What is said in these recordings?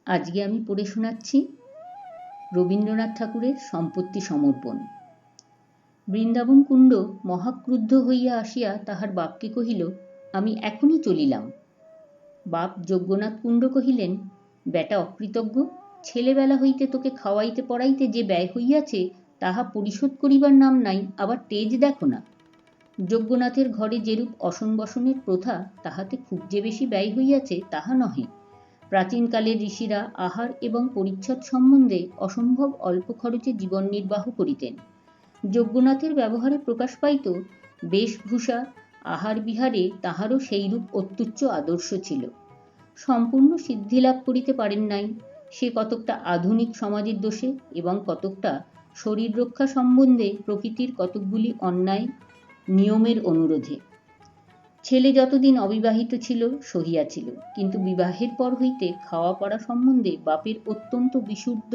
আজকে আমি পড়ে শোনাচ্ছি রবীন্দ্রনাথ ঠাকুরের সম্পত্তি সমর্পণ। বৃন্দাবন কুণ্ড মহাক্রুদ্ধ হইয়া আসিয়া তাহার বাপকে কহিল, আমি এখনই চলিলাম। বাপ যজ্ঞনাথ কুণ্ড কহিলেন, বেটা অকৃতজ্ঞ, ছেলেবেলা হইতে তোকে খাওয়াইতে পড়াইতে যে ব্যয় হইয়াছে তাহা পরিশোধ করিবার নাম নাই, আবার তেজ দেখো না। যজ্ঞনাথের ঘরে যেরূপ অসন বসনের প্রথা, তাহাতে খুব যে বেশি ব্যয় হইয়াছে তাহা নহে। প্রাচীনকালের ঋষিরা আহার এবং পরিচ্ছদ সম্বন্ধে অসম্ভব অল্প খরচে জীবন নির্বাহ করিতেন। যজ্ঞনাথের ব্যবহারে প্রকাশ পাইত বেশভূষা, আহার বিহারে তাহারও সেইরূপ অত্যুচ্চ আদর্শ ছিল। সম্পূর্ণ সিদ্ধিলাভ করিতে পারেন নাই, সে কতকটা আধুনিক সমাজের দোষে এবং কতকটা শরীর রক্ষা সম্বন্ধে প্রকৃতির কতকগুলি অন্যায় নিয়মের অনুরোধে। ছেলে যতদিন অবিবাহিত ছিল সহিয়াছিল, কিন্তু বিবাহের পর হইতে খাওয়া পড়া সম্বন্ধে বাপের অত্যন্ত বিশুদ্ধ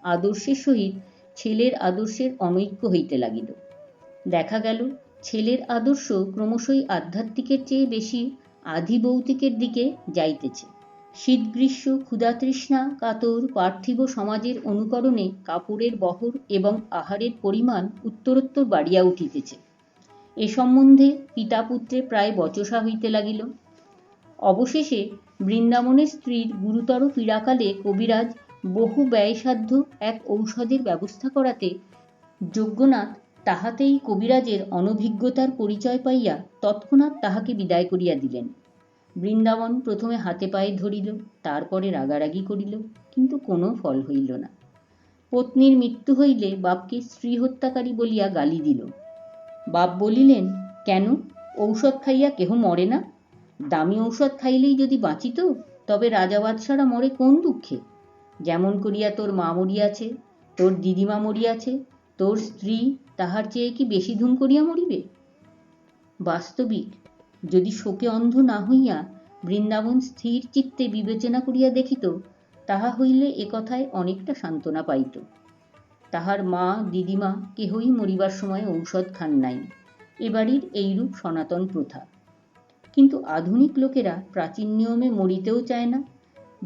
আদর্শের সহিত ছেলের আদর্শের অনৈক্য হইতে লাগিল। দেখা গেল ছেলের আদর্শ ক্রমশই আধ্যাত্মিকের চেয়ে বেশি আধিভৌতিকের দিকে যাইতেছে। শীত গ্রীষ্ম ক্ষুধাতৃষ্ণা কাতর পার্থিব সমাজের অনুকরণে কাপড়ের বহর এবং আহারের পরিমাণ উত্তরোত্তর বাড়িয়া উঠিতেছে। এ সম্বন্ধে পিতা পুত্রে প্রায় বচসা হইতে লাগিল। অবশেষে বৃন্দাবনের স্ত্রীর গুরুতর পীড়াকালে কবিরাজ বহু ব্যয়সাধ্য এক ঔষধের ব্যবস্থা করাতে যজ্ঞনাথ তাহাতেই কবিরাজের অনভিজ্ঞতার পরিচয় পাইয়া তৎক্ষণাৎ তাহাকে বিদায় করিয়া দিলেন। বৃন্দাবন প্রথমে হাতে পায়ে ধরিল, তারপরে রাগারাগি করিল, কিন্তু কোনো ফল হইল না। পত্নীর মৃত্যু হইলে বাপকে স্ত্রী হত্যাকারী বলিয়া গালি দিল। বাপ বলিলেন, কেন, ঔষধ খাইয়া কেহ মরে না? দামি ঔষধ খাইলেই যদি বাঁচিত, তবে রাজা বাদশারা মরে কোন দুঃখে? যেমন করিয়া তোর মা মরিয়াছে, তোর দিদিমা মরিয়াছে, তোর স্ত্রী তাহার চেয়ে কি বেশি ধুম করিয়া মরিবে? বাস্তবিক যদি শোকে অন্ধ না হইয়া বৃন্দাবন স্থির চিত্তে বিবেচনা করিয়া দেখিত, তাহা হইলে এ কথায় অনেকটা সান্ত্বনা পাইত। তাহার মা দিদিমা কেহই মরিবার সময় ঔষধ খান নাই, এ বাড়ির এইরূপ সনাতন প্রথা। কিন্তু আধুনিক লোকেরা প্রাচীন নিয়মে মরিতেও চায় না।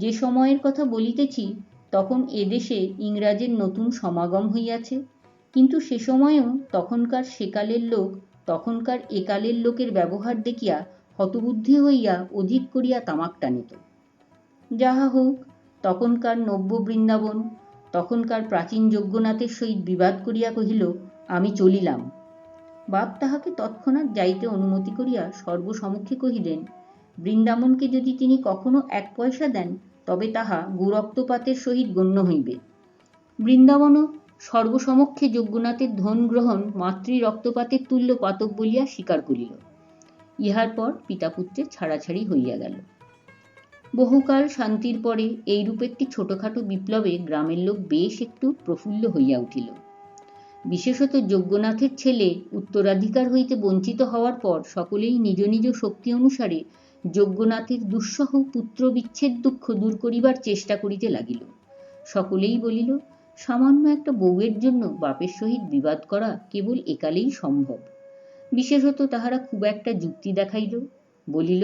যে সময়ের কথা বলিতেছি তখন এদেশে ইংরাজের নতুন সমাগম হইয়াছে, কিন্তু সে সময়েও তখনকার সেকালের লোক তখনকার একালের লোকের ব্যবহার দেখিয়া হতবুদ্ধি হইয়া অধিক করিয়া তামাক টানিত। যাহা হোক, তখনকার নব্য বৃন্দাবন তখনকার প্রাচীন যজ্ঞনাথের সহিত বিবাদ করিয়া কহিল, আমি চলিলাম। বাপ তাহাকে তৎক্ষণাৎ যাইতে অনুমতি করিয়া সর্বসমক্ষে কহিলেন, বৃন্দাবনকে যদি তিনি কখনো 1 পয়সা দেন, তবে তাহা গোরক্তপাতের সহিত গণ্য হইবে। বৃন্দাবনও সর্বসমক্ষে যজ্ঞনাথের ধন গ্রহণ মাতৃ রক্তপাতের তুল্য পাতক বলিয়া স্বীকার করিল। ইহার পর পিতাপুত্রে ছাড়াছাড়ি হইয়া গেল। বহুকাল শান্তির পরে এইরূপ একটি ছোটখাটো বিপ্লবে গ্রামের লোক বেশ একটু প্রফুল্ল হইয়া উঠিল। বিশেষত যজ্ঞনাথের ছেলে উত্তরাধিকার হইতে বঞ্চিত হওয়ার পর সকলেই নিজ নিজ শক্তি অনুসারে যজ্ঞনাথের দুঃসহ পুত্র বিচ্ছেদ দুঃখ দূর করিবার চেষ্টা করিতে লাগিল। সকলেই বলিল, সামান্য একটা বউয়ের জন্য বাপের সহিত বিবাদ করা কেবল একালেই সম্ভব। বিশেষত তাহারা খুব একটা যুক্তি দেখাইল। বলিল,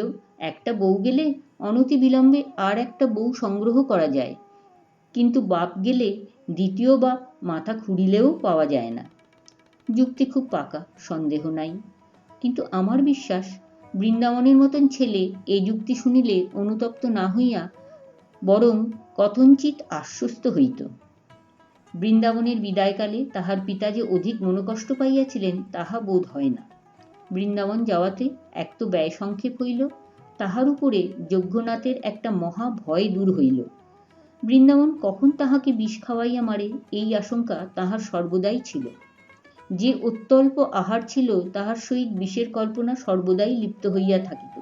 একটা বউ গেলে অনতি বিলম্বে আর একটা বউ সংগ্রহ করা যায়, কিন্তু বাপ গেলে দ্বিতীয় বাপ মাথা খুঁড়িলেও পাওয়া যায় না। যুক্তি খুব পাকা, সন্দেহ নাই, কিন্তু আমার বিশ্বাস বৃন্দাবনের মতন ছেলে এই যুক্তি শুনিলে অনুতপ্ত না হইয়া বরং কথঞ্চিৎ আশ্বস্ত হইত। বৃন্দাবনের বিদায়কালে তাহার পিতা যে অধিক মনোকষ্ট পাইয়াছিলেন তাহা বোধ হয় না। বৃন্দাবন যাওয়াতে এক তো ব্যয় সংক্ষেপ হইল, তাহার উপরে যজ্ঞনাথের একটা মহা ভয় দূর হইল। বৃন্দাবন কখন তাহাকে বিষ খাওয়াইয়া মারে এই আশঙ্কা তাহার সর্বদাই ছিল। যে অত্যল্প আহার ছিল তাহার সহিত বিষের কল্পনা সর্বদাই লিপ্ত হইয়া থাকিত।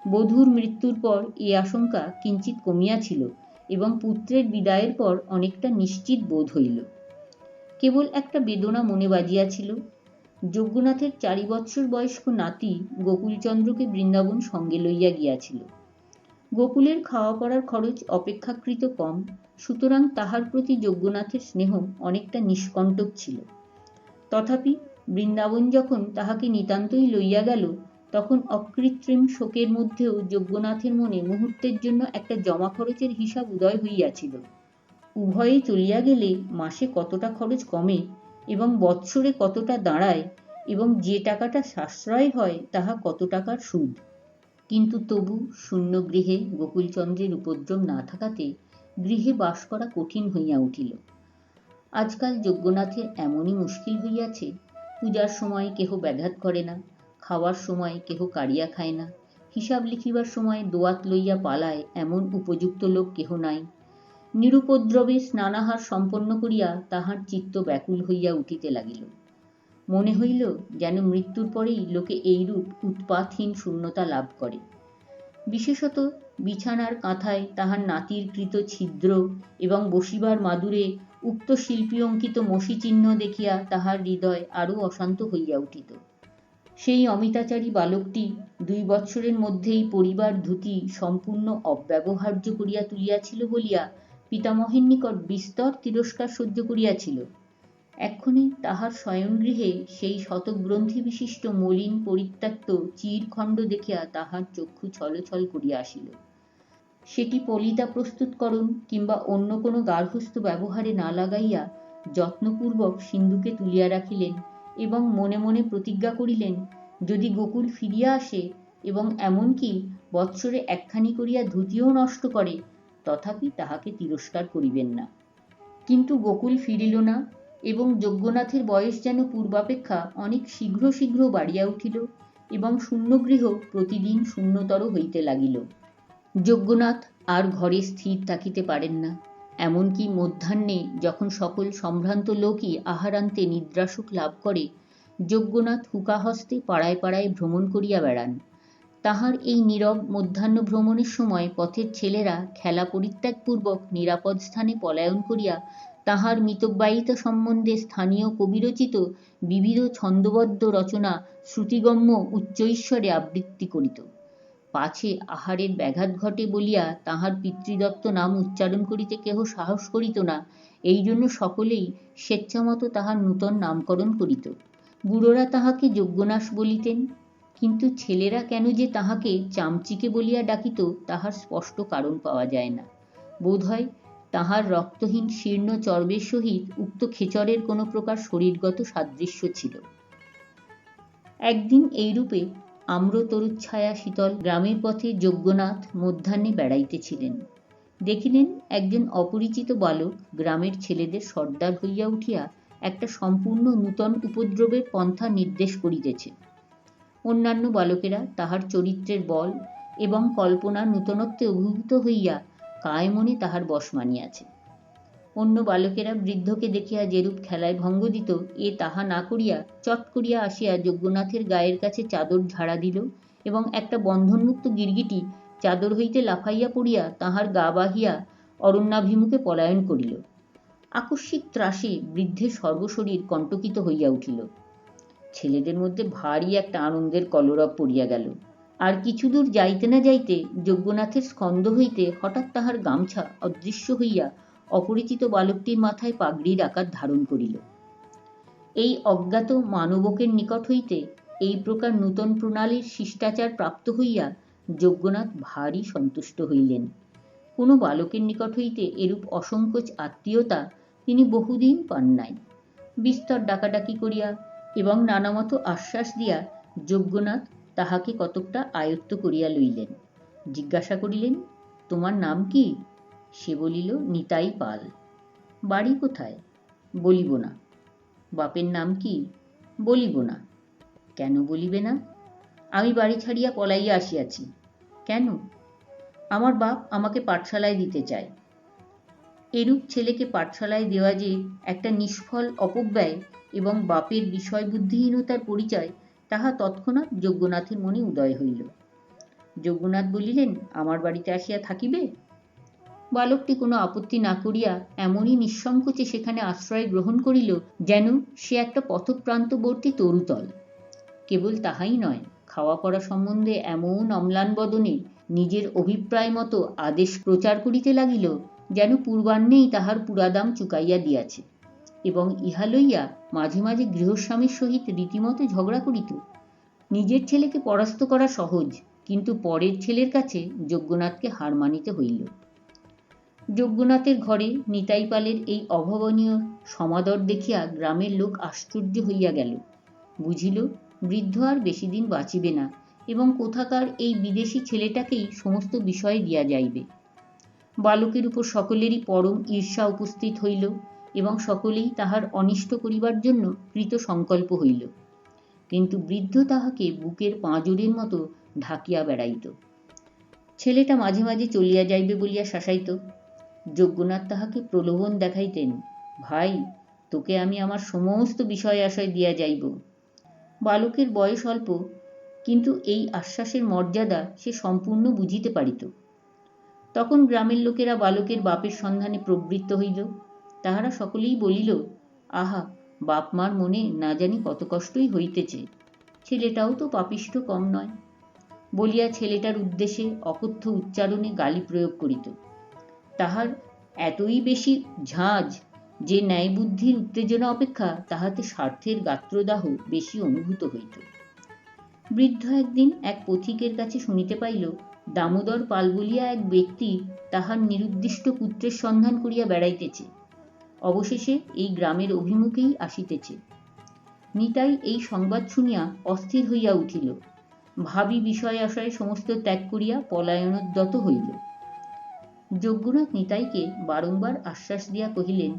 বধূর মৃত্যুর পর এই আশঙ্কা কিঞ্চিত কমিয়াছিল এবং পুত্রের বিদায়ের পর অনেকটা নিশ্চিত বোধ হইল। কেবল একটা বেদনা মনে বাজিয়াছিল। যজ্ঞনাথের 4 বৎসর বয়স্ক নাতি গোকুলচন্দ্রকে বৃন্দাবন সঙ্গে লইয়া গিয়াছিল। গোকুলের খাওয়া পড়ার খরচ অপেক্ষাকৃত কম, সুতরাং তাহার প্রতি যজ্ঞনাথের স্নেহ অনেকটা নিষ্কণ্টক ছিল। তথাপি বৃন্দাবন যখন তাহাকে নিতান্তই লইয়া গেল, তখন অকৃত্রিম শোকের মধ্যেও যজ্ঞনাথের মনে মুহূর্তের জন্য একটা জমা খরচের হিসাব উদয় হইয়াছিল। উভয়ে চলিয়া গেলে মাসে কতটা খরচ কমে এবং বৎসরে কতটা দাঁড়ায় এবং যে টাকাটা সাশ্রয় হয় তাহা কত টাকার সুদ। কিন্তু তবু শূন্য গৃহে গোকুলচন্দ্রের উপদ্রব না থাকাতে গৃহে বাস করা কঠিন হইয়া উঠিল। আজকাল যজ্ঞনাথের এমনই মুশকিল হইয়াছে, পূজার সময় কেহ ব্যাঘাত করে না, খাওয়ার সময় কেহ কাড়িয়া খায় না, হিসাব লিখিবার সময় দোয়াত লইয়া পালায় এমন উপযুক্ত লোক কেহ নাই। নিরুপদ্রবে স্নানাহার সম্পন্ন করিয়া তাহার চিত্ত ব্যাকুল হইয়া উঠিতে লাগিল। মনে হইল যেন মৃত্যুর পরেই লোকে এইরূপ উৎপাতহীন শূন্যতা লাভ করে। বিশেষত বিছানার কাঁথায় তাহার নাতির কৃত ছিদ্র এবং বসিবার মাদুরে উক্ত শিল্পী অঙ্কিত মসি চিহ্ন দেখিয়া তাহার হৃদয় আরও অশান্ত হইয়া উঠিত। সেই অমিতাচারী বালকটি 2 বৎসরের মধ্যেই পরিবার ধুতি সম্পূর্ণ অব্যবহার্য করিয়া তুলিয়াছিল বলিয়া পিতামহের নিকট বিস্তর তিরস্কার সহ্য করিয়াছিল। এক্ষণে তাহার শয়নগৃহে সেই শতগ্রন্থি বিশিষ্ট মলিন পরিত্যক্ত চিরখণ্ড দেখিয়া তাহার চক্ষু ছলছল করিয়া আসিল। সেটি পলিতা প্রস্তুতকরণ কিংবা অন্য কোনো গার্হস্থ্য ব্যবহারে না লাগাইয়া যত্নপূর্বক সিন্ধুকে তুলিয়া রাখিলেন এবং মনে মনে প্রতিজ্ঞা করিলেন, যদি গোকুল ফিরিয়া আসে এবং এমনকি বৎসরে একখানি করিয়া ধুতিও নষ্ট করে তথাপি তাহাকে তিরস্কার করিবেন না। কিন্তু গোকুল ফিরিল না এবং যজ্ঞনাথের বয়স যেন পূর্বাপেক্ষা অনেক শীঘ্র শীঘ্র বাড়িয়া উঠিল এবং শূন্যগৃহ প্রতিদিন শূন্যতর হইতে লাগিল। যজ্ঞনাথ আর ঘরে স্থির থাকিতে পারেন না। এমনকি মধ্যাহ্নে যখন সকল সম্ভ্রান্ত লোকই আহারান্তে নিদ্রাসুখ লাভ করে, যজ্ঞনাথ হুকাহস্তে পাড়ায় পাড়ায় ভ্রমণ করিয়া বেড়ান। তাহার এই নীরব মধ্যাহ্ন ভ্রমণের সময় পথের ছেলেরা খেলা পরিত্যাগপূর্বক নিরাপদ স্থানে পলায়ন করিয়া তাহার মিতব্যয়িত সম্বন্ধে স্থানীয় কবিরচিত বিবিধ ছন্দবদ্ধ রচনা শ্রুতিগম্য উচ্চৈশ্বরে আবৃত্তি করিত। পাছে আহারের ব্যাঘাত ঘটে বলিয়া তাহার পিতৃদত্ত নাম উচ্চারণ করিতে কেহ সাহস করিত না, এই জন্য সকলেই স্বেচ্ছামতো তাহার নূতন নামকরণ করিত। বুড়োরা তাহাকে যজ্ঞনাশ বলিতেন, কিন্তু ছেলেরা কেন যে তাহাকে চামচিকে বলিয়া ডাকিত তাহার স্পষ্ট কারণ পাওয়া যায় না। বোধ হয় তাহার রক্তহীন শীর্ণ চর্বের সহিত উক্ত খেচরের কোনো প্রকার শরীরগত সাদৃশ্য ছিল। একদিন এইরূপে আম্রতরুচ্ছায়া শীতল গ্রামের পথে যজ্ঞনাথ মধ্যাহ্নে বেড়াইতেছিলেন। দেখিলেন একজন অপরিচিত বালক গ্রামের ছেলেদের সর্দার হইয়া উঠিয়া একটা সম্পূর্ণ নূতন উপদ্রবের পন্থা নির্দেশ করিতেছে। অন্যান্য বালকেরা তাহার চরিত্রের বল এবং কল্পনার নূতনত্বে অভিভূত হইয়া কায়মনে তাহার বশ মানিয়াছে। অন্য বালকেরা বৃদ্ধকে দেখিয়া যেরূপ খেলায় ভঙ্গ দিত, এ তাহা না করিয়া চট করিয়া আসিয়া যজ্ঞনাথের গায়ের কাছে চাদর ঝাড়া দিল এবং একটা বন্ধনমুক্ত গিরগিটি চাদর হইতে লাফাইয়া পড়িয়া তাহার গা বাহিয়া অরণ্যাভিমুখে পলায়ন করিল। আকস্মিক ত্রাসে বৃদ্ধের সর্বশরীর কণ্টকিত হইয়া উঠিল। ছেলেদের মধ্যে ভারী একটা আনন্দের কলরব পড়িয়া গেল। আর কিছু দূর যাইতে না যাইতে যজ্ঞনাথের স্কন্ধ হইতে হঠাৎ তাহার গামছা অদৃশ্য হইয়া অপরিচিত বালকটির মাথায় পাগড়ির আকার ধারণ করিল। এই অজ্ঞাত মানবকের নিকট হইতে এই প্রকার নূতন প্রণালীর শিষ্টাচার প্রাপ্ত হইয়া যজ্ঞনাথ ভারী সন্তুষ্ট হইলেন। কোনো বালকের নিকট হইতে এরূপ অসংকোচ আত্মীয়তা তিনি বহুদিন পান নাই। বিস্তর ডাকাডাকি করিয়া এবং নানামতো আশ্বাস দিয়া যজ্ঞনাথ তাহাকে কতকটা আয়ত্ত করিয়া লইলেন। জিজ্ঞাসা করিলেন, তোমার নাম কি? সে বলিল, নিতাই পাল। বাড়ি কোথায়? বলিব না। বাপের নাম কি? বলিব না। কেন বলিবে না? আমি বাড়ি ছাড়িয়া পলাইয়া আসিয়াছি। কেন? আমার বাপ আমাকে পাঠশালায় দিতে চায়। এরূপ ছেলেকে পাঠশালায় দেওয়া যে একটা নিষ্ফল অপব্যয় এবং বাপের বিষয় বুদ্ধিহীনতার পরিচয়, তাহা তৎক্ষণাৎ যজ্ঞনাথের মনে উদয় হইল। যজ্ঞনাথ বলিলেন, আমার বাড়িতে আসিয়া থাকিবে? বালকটি কোনো আপত্তি না করিয়া এমনই নিঃসংকোচে সেখানে আশ্রয় গ্রহণ করিল যেন সে একটা পথপ্রান্তবর্তী তরুতল। কেবল তাহাই নয়, খাওয়া পড়া সম্বন্ধে এমন অম্লান বদনে নিজের অভিপ্রায় মতো আদেশ প্রচার করিতে লাগিল যেন পূর্বাহ্নেই তাহার পুরাদাম চুকাইয়া দিয়াছে, এবং ইহা লইয়া মাঝে মাঝে গৃহস্বামীর সহিত রীতিমতো ঝগড়া করিত। নিজের ছেলেকে পরাস্ত করা সহজ, কিন্তু পরের ছেলের কাছে যজ্ঞনাথকে হার মানিতে হইল। যজ্ঞনাথের ঘরে নিতাই পালের এই অভাবনীয় সমাদর দেখিয়া গ্রামের লোক আশ্চর্য হইয়া গেল। বুঝিল বৃদ্ধ আর বেশি দিন বাঁচিবে না এবং কোথাকার এই বিদেশি ছেলেটাকেই সমস্ত বিষয়ে দিয়া যাইবে। বালকের উপর সকলেরই পরম ঈর্ষা উপস্থিত হইল এবং সকলেই তাহার অনিষ্ট করিবার জন্য কৃত সংকল্প হইল। কিন্তু বৃদ্ধ তাহাকে বুকের পাঁজরের মতো ঢাকিয়া বেড়াইত। ছেলেটা মাঝে মাঝে চলিয়া যাইবে বলিয়া শাসাইত। যজ্ঞনাথ তাহাকে প্রলোভন দেখাইতেন, ভাই, তোকে আমি আমার সমস্ত বিষয় আশয় দিয়া যাইব। বালকের বয়স অল্প, কিন্তু এই আশ্বাসের মর্যাদা সে সম্পূর্ণ বুঝিতে পারিত। তখন গ্রামের লোকেরা বালকের বাপের সন্ধানে প্রবৃত্ত হইল। তাহারা সকলেই বলিল, আহা, বাপ মার মনে না জানি কত কষ্টই হইতেছে, ছেলেটাও তো পাপিষ্ঠ কম নয়, বলিয়া ছেলেটার উদ্দেশ্যে অকথ্য উচ্চারণে গালি প্রয়োগ করিত। তাহার এতই বেশি ঝাঁজ যে ন্যায়বুদ্ধির উত্তেজনা অপেক্ষা তাহাতে স্বার্থের গাত্রদাহ বেশি অনুভূত হইত। বৃদ্ধ একদিন এক পথিকের কাছে শুনিতে পাইল, দামোদর পাল বলিয়া এক ব্যক্তি তাহার নিরুদ্দিষ্ট পুত্রের সন্ধান করিয়া বেড়াইতেছে, অবশেষে এই গ্রামের অভিমুখেই আসিতেছে। নিতাই এই সংবাদ শুনিয়া অস্থির হইয়া উঠিল, ভাবি বিষয় আশয় সমস্ত ত্যাগ করিয়া পলায়নোদ্যত হইল। যজ্ঞনাথ নিতাইকে বারংবার আশ্বাস দিয়া কহিলেন,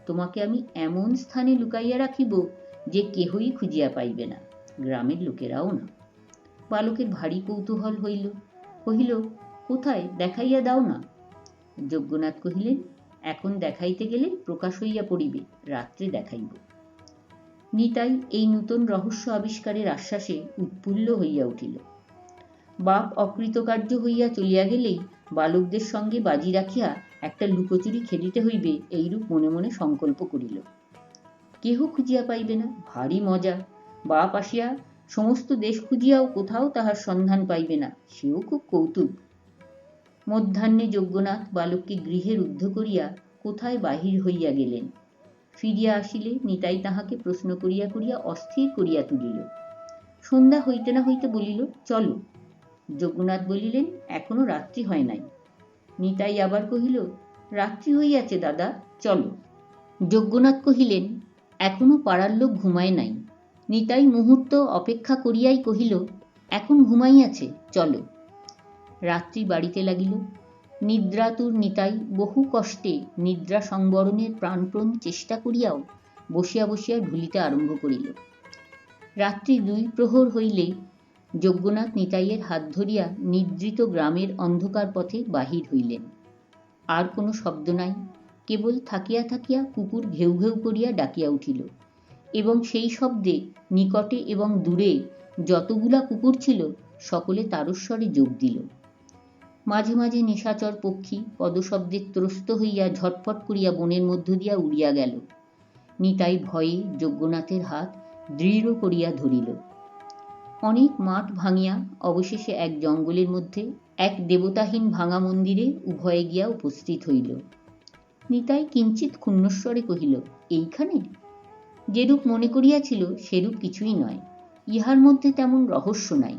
তোমাকে আমি এমন স্থানে লুকাইয়া রাখিব যে কেহই খুঁজিয়া পাইবে না, গ্রামের লোকেরাও না। বালকের ভারী কৌতূহল হইল, কহিল, কোথায়, দেখাইয়া দাও না। যজ্ঞনাথ কহিলেন, এখন দেখাইতে গেলে প্রকাশ হইয়া পড়িবে, রাত্রে দেখাইব। নিতাই এই নূতন রহস্য আবিষ্কারের আশ্বাসে উৎফুল্ল হইয়া উঠিল। বাপ অকৃতকার্য হইয়া চলিয়া গেলেই বালকদের সঙ্গে বাজি রাখিয়া একটা লুকোচুরি খেলিতে হইবে, এইরূপ মনে মনে সংকল্প করিল। কেহ খুঁজিয়া পাইবে না, ভারী মজা। বাপ আসিয়া সমস্ত দেশ খুঁজিয়াও কোথাও তাহার সন্ধান পাইবে না, সেও খুব কৌতুক। মধ্যাহ্নে যজ্ঞনাথ বালককে গৃহে রুদ্ধ করিয়া কোথায় বাহির হইয়া গেলেন। ফিরিয়া আসিলে নিতাই তাহাকে প্রশ্ন করিয়া করিয়া অস্থির করিয়া তুলিল। সন্ধ্যা হইতে না হইতে বলিল, চলো। যজ্ঞনাথ বলিলেন, এখনো রাত্রি হয় নাই। নিতাই আবার কহিল, রাত্রি হইয়াছে দাদা, চলো। যজ্ঞনাথ কহিলেন, এখনো পাড়ার লোক ঘুমায় নাই। নিতাই মুহূর্ত অপেক্ষা করিয়াই কহিল, এখন ঘুমাইয়াছে, চলো। রাত্রি বাড়িতে লাগিল। নিদ্রাতুর নিতাই বহু কষ্টে নিদ্রা সংবরণের প্রাণপ্রণ চেষ্টা করিয়াও বসিয়া বসিয়া ঢুলিতে আরম্ভ করিল। রাত্রি 2 প্রহর হইলে যজ্ঞনাথ নিতাইয়ের হাত ধরিয়া নিদ্রিত গ্রামের অন্ধকার পথে বাহির হইলেন। আর কোনো শব্দ নাই, কেবল থাকিয়া থাকিয়া কুকুর ঘেউ ঘেউ করিয়া ডাকিয়া উঠিল, এবং সেই শব্দে নিকটে এবং দূরে যতগুলা কুকুর ছিল সকলে তারস্বরে যোগ দিল। মাঝে মাঝে নিশাচর পক্ষী পদশব্দে ত্রস্ত হইয়া ঝটফট করিয়া বনের মধ্য দিয়া উড়িয়া গেল। নিতাই ভয়ে যজ্ঞনাথের হাত দৃঢ় করিয়া ধরিল। অনেক মাঠ ভাঙিয়া অবশেষে এক জঙ্গলের মধ্যে এক দেবতাহীন ভাঙা মন্দিরে উভয়ে গিয়া উপস্থিত হইল। নিতাই কিঞ্চিৎ ক্ষুণ্ণস্বরে কহিল, এইখানে? যেরূপ মনে করিয়াছিল সেরূপ কিছুই নয়, ইহার মধ্যে তেমন রহস্য নাই।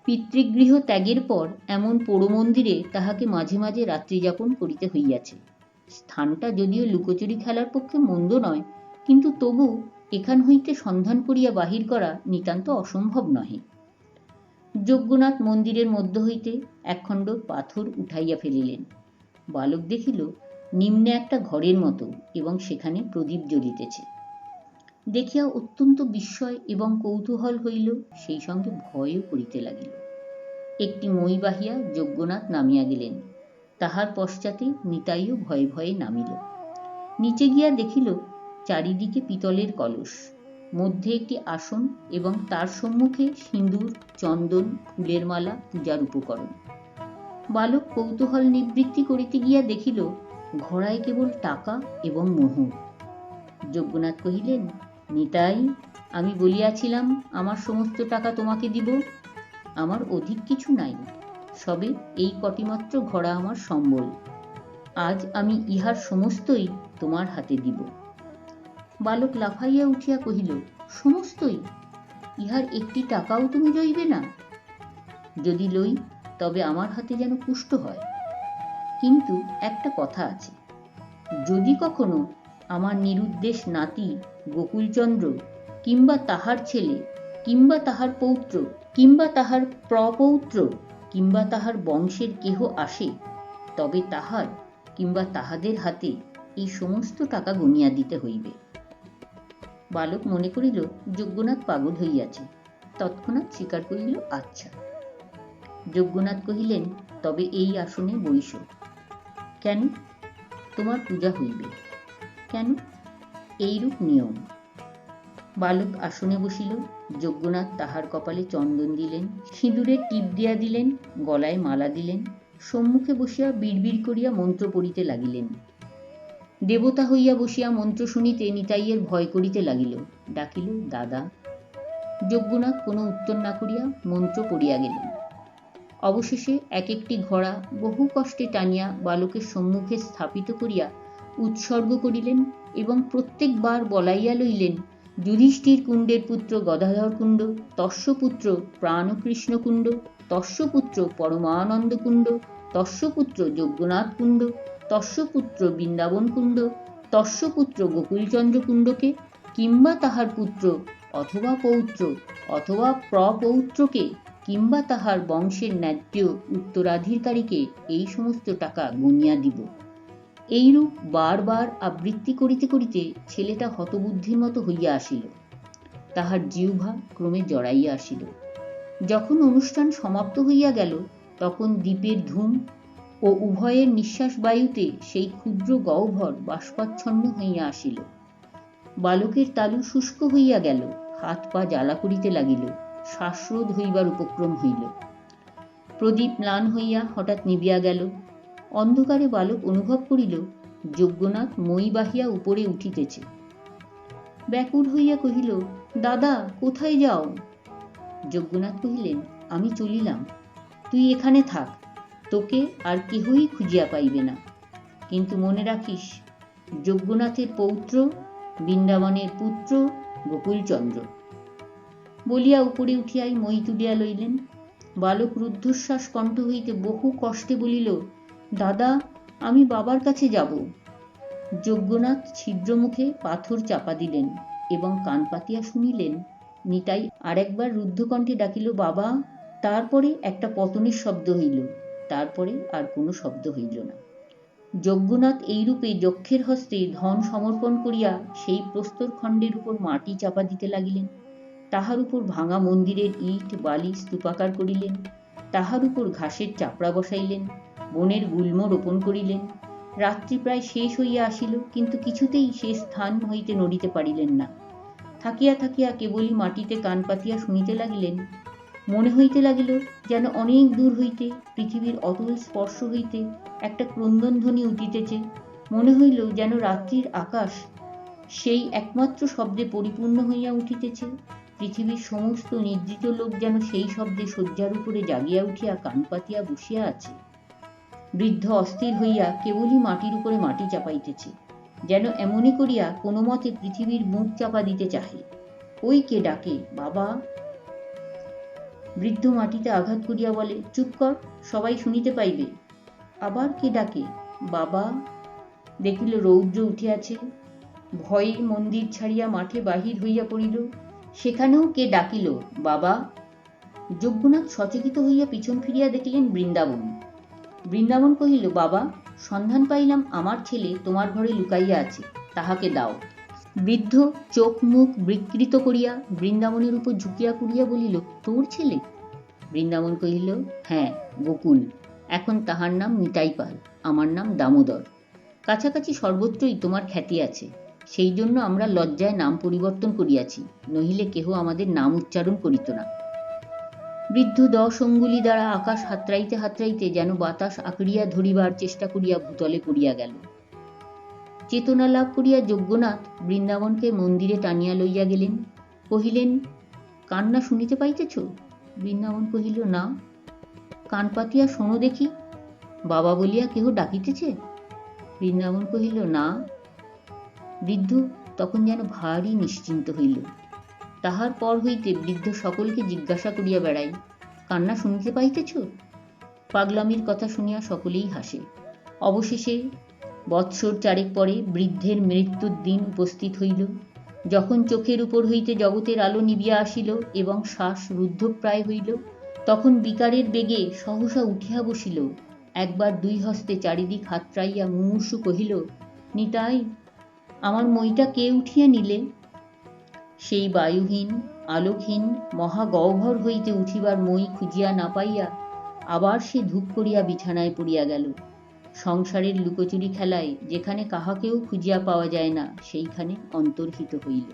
পিতৃগৃহ ত্যাগের পর এমন পোড়ো মন্দিরে তাহাকে মাঝে মাঝে রাত্রিযাপন করিতে হইয়াছে। স্থানটা যদিও লুকোচুরি খেলার পক্ষে মন্দ নয়, কিন্তু তবু এখান হইতে সন্ধান করিয়া বাহির করা নিতান্ত অসম্ভব নহে। যজ্ঞনাথ মন্দিরের মধ্য হইতে একখণ্ড পাথর উঠাইয়া ফেলিলেন। বালক দেখিল নিম্নে একটা ঘরের মতো, এবং সেখানে প্রদীপ জ্বলিতেছে। দেখিয়া অত্যন্ত বিস্ময় এবং কৌতূহল হইল, সেই সঙ্গে ভয়ও করিতে লাগিল। একটি মই বাহিয়া যজ্ঞনাথ নামিয়া গেলেন। তাহার পশ্চাতে নিতাইও ভয়ে ভয়ে নামিল। নিচে গিয়া দেখিল চারিদিকে পিতলের কলস, মধ্যে একটি আসন এবং তার সম্মুখে সিঁদুর, চন্দন, ফুলের মালা, পূজার উপকরণ। বালক কৌতূহল নিবৃত্তি করিতে গিয়া দেখিল ঘড়ায় কেবল টাকা এবং মোহর। যজ্ঞনাথ কহিলেন, নিতাই, আমি বলিয়াছিলাম আমার সমস্ত টাকা তোমাকে দিব। আমার অধিক কিছু নাই, সবে এই কটিমাত্র ঘড়া আমার সম্বল। আজ আমি ইহার সমস্তই তোমার হাতে দিব। বালক লাফাইয়া উঠিয়া কহিল, সমস্তই? ইহার একটি টাকাও তুমি লইবে না? যদি লই তবে আমার হাতে যেন পুষ্ট হয়। কিন্তু একটা কথা আছে, যদি কখনো আমার নিরুদ্দেশ নাতি গোকুলচন্দ্র কিংবা তাহার ছেলে কিংবা তাহার পৌত্র কিংবা তাহার প্রপৌত্র কিংবা তাহার বংশের কেহ আসে, তবে তাহার কিংবা তাহাদের হাতে এই সমস্ত টাকা গনিয়া দিতে হইবে। বালক মনে করিল যজ্ঞনাথ পাগল হইয়াছে, তৎক্ষণাৎ স্বীকার করিল, আচ্ছা। যজ্ঞনাথ কহিলেন, তবে এই আসনে বইস। কেন? তোমার পূজা হইবে। কেন? এইরূপ নিয়ম। বালক আসনে বসিল। যজ্ঞনাথ তাহার কপালে চন্দন দিলেন, সিঁদুরের টিপ দিয়া দিলেন, গলায় মালা দিলেন, সম্মুখে বসিয়া বিড়বিড় করিয়া মন্ত্র পড়িতে লাগিলেন। দেবতা হইয়া বসিয়া মন্ত্র শুনিতে নিতাইয়ের ভয় করিতে লাগিল। ডাকিল, দাদা। যজ্ঞনাথ কোনো উত্তর না করিয়া মন্ত্র পড়িয়া গেলেন। অবশেষে এক একটি ঘোড়া বহু কষ্টে টানিয়া বালকের সম্মুখে স্থাপিত করিয়া উৎসর্গ করিলেন এবং প্রত্যেকবার বলাইয়া লইলেন, যুধিষ্ঠির কুণ্ডের পুত্র গদাধর কুণ্ড, তস্যপুত্র প্রাণকৃষ্ণ কুণ্ড, তস্যপুত্র পরমানন্দ কুণ্ড, তস্যপুত্র যজ্ঞনাথ কুণ্ড, তস্যপুত্র বৃন্দাবন কুণ্ড, তস্যপুত্র গোকুলচন্দ্র কুণ্ডকে কিংবা তাহার পুত্র অথবা পৌত্র অথবা প্রপৌত্রকে কিংবা তাহার বংশের ন্যায্য উত্তরাধিকারীকে এই সমস্ত টাকা গনিয়া দিব। এইরূপ বারবার আবৃত্তি করিতে করিতে ছেলেটা হতবুদ্ধির মতো হইয়া আসিল। তাহার জিহ্বা ক্রমে জড়াইয়া আসিল। যখন অনুষ্ঠান সমাপ্ত হইয়া গেল, তখন দ্বীপের ধূম ও উভয়ের নিঃশ্বাস বায়ুতে সেই ক্ষুদ্র গহ্বর বাষ্পাচ্ছন্ন হইয়া আসিল। বালকের তালু শুষ্ক হইয়া গেল, হাত পা জ্বালা করিতে লাগিল, শ্বাসরোধ হইবার উপক্রম হইল। প্রদীপ ম্লান হইয়া হঠাৎ নিবিয়া গেল। অন্ধকারে বালক অনুভব করিল যজ্ঞনাথ মই বাহিয়া উপরে উঠিতেছে। ব্যাকুল হইয়া কহিল, দাদা, কোথায় যাও? যজ্ঞনাথ কহিলেন, আমি চলিলাম, তুই এখানে থাক, তোকে আর কেহই খুঁজিয়া পাইবে না। কিন্তু মনে রাখিস, যজ্ঞনাথের পৌত্র, বৃন্দাবনের পুত্র গোকুলচন্দ্র। বলিয়া উপরে উঠিয়াই মই তুলিয়া লইলেন। বালক রুদ্ধশ্বাস কণ্ঠ হইতে বহু কষ্টে বলিল, দাদা, আমি বাবার কাছে যাব। যজ্ঞনাথ ছিদ্রমুখে পাথর চাপা দিলেন এবং কান পাতিয়া শুনিলেন। নিতাই আরেকবার রুদ্ধকণ্ঠে ডাকিল, বাবা। তারপরে একটা পতনের শব্দ হইল, তারপরে আর কোনো শব্দ হইল না। যজ্ঞনাথ এইরূপে যক্ষের হস্তে ধন সমর্পণ করিয়া সেই প্রস্তরখণ্ডের উপর মাটি চাপা দিতে লাগিলেন। তাহার উপর ভাঙা মন্দিরের ইট বালি স্তূপাকার করিলেন, তাহার উপর ঘাসের চাপড়া বসাইলেন, বনের গুল্ম রোপণ করিলেন। রাত্রি প্রায় শেষ হইয়া আসিল, কিন্তু কিছুতেই সে স্থান হইতে নড়িতে পারিলেন না। থাকিয়া থাকিয়া কেবলই মাটিতে কান পাতিয়া শুনিতে লাগিলেন। মনে হইতে লাগিল যেন অনেক দূর হইতে, পৃথিবীর অতল স্পর্শ হইতে একটা ক্রন্দনধ্বনি উঠিতেছে। মনে হইল যেন রাত্রির আকাশ সেই একমাত্র শব্দে পরিপূর্ণ হইয়া উঠিতেছে। পৃথিবীর সমস্ত নিদ্রিত লোক যেন সেই শব্দে শয্যার উপরে জাগিয়া উঠিয়া কান পাতিয়া বসিয়া আছে। বৃদ্ধ অস্থির হইয়া কেবলই মাটির উপরে মাটি চাপাইতেছে, যেন এমনি করিয়া কোনো মতে পৃথিবীর মুখ চাপা দিতে চাহে। ওই কে ডাকে, বাবা? বৃদ্ধ মাটিতে আঘাত করিয়া বলে, চুপ কর, সবাই শুনিতে পাইবে। আবার কে ডাকে, বাবা? দেখিল রৌদ্র উঠিয়াছে। ভয়ে মন্দির ছাড়িয়া মাঠে বাহির হইয়া পড়িল। সেখানেও কে ডাকিল, বাবা? যজ্ঞনাথ সচকিত হইয়া পিছন ফিরিয়া দেখিলেন বৃন্দাবন। বৃন্দাবন কহিল, বাবা, সন্ধান পাইলাম আমার ছেলে তোমার ঘরে লুকাইয়া আছে, তাহাকে দাও। বৃদ্ধ চোখ মুখ বিকৃত করিয়া বৃন্দাবনের উপর ঝুঁকিয়া পড়িয়া বলিল, তোর ছেলে? বৃন্দাবন কহিল, হ্যাঁ, গোকুল। এখন তাহার নাম নিতাই পাল, আমার নাম দামোদর। কাছাকাছি সর্বত্রই তোমার খ্যাতি আছে, সেই জন্য আমরা লজ্জায় নাম পরিবর্তন করিয়াছি, নহিলে কেহ আমাদের নাম উচ্চারণ করিত না। বৃদ্ধ 10 অঙ্গুলি দ্বারা আকাশ হাতড়াইতে হাতড়াইতে যেন বাতাস আঁকড়িয়া ধরিবার চেষ্টা করিয়া ভূতলে পড়িয়া গেল। চেতনা লাভ করিয়া যজ্ঞনাথ বৃন্দাবনকে মন্দিরে টানিয়া লইয়া গেলেন। কহিলেন, কান্না শুনিতে পাইতেছ? বৃন্দাবন কহিল, না। কান পাতিয়া শোনো দেখি, বাবা বলিয়া কেহ ডাকিতেছে? বৃন্দাবন কহিল, না। বৃদ্ধ তখন যেন ভারী নিশ্চিন্ত হইল। তাহার পর হইতে বৃদ্ধ সকলকে জিজ্ঞাসা করিয়া বেড়ায়, কান্না শুনিতে পাইতেছ? পাগলামির কথা শুনিয়া সকলেই হাসে। অবশেষে বৎসর চারেক পরে বৃদ্ধের মৃত্যুর দিন উপস্থিত হইল। যখন চোখের উপর হইতে জগতের আলো নিবিয়া আসিল এবং শ্বাস রুদ্ধপ্রায় হইল, তখন বিকারের বেগে সহসা উঠিয়া বসিল। একবার দুই হস্তে চারিদিক হাতড়াইয়া মুমূর্ষু কহিল, নিতাই, আমার মইটা কে উঠিয়া নিলে? সেই বায়ুহীন আলোকহীন মহাগহ্বর হইতে উঠিবার মই খুঁজিয়া না পাইয়া আবার সে ধূপ করিয়া বিছানায় পড়িয়া গেল। সংসারের লুকোচুরি খেলায় যেখানে কাহাকেও খুঁজিয়া পাওয়া যায় না, সেইখানে অন্তর্হিত হইল।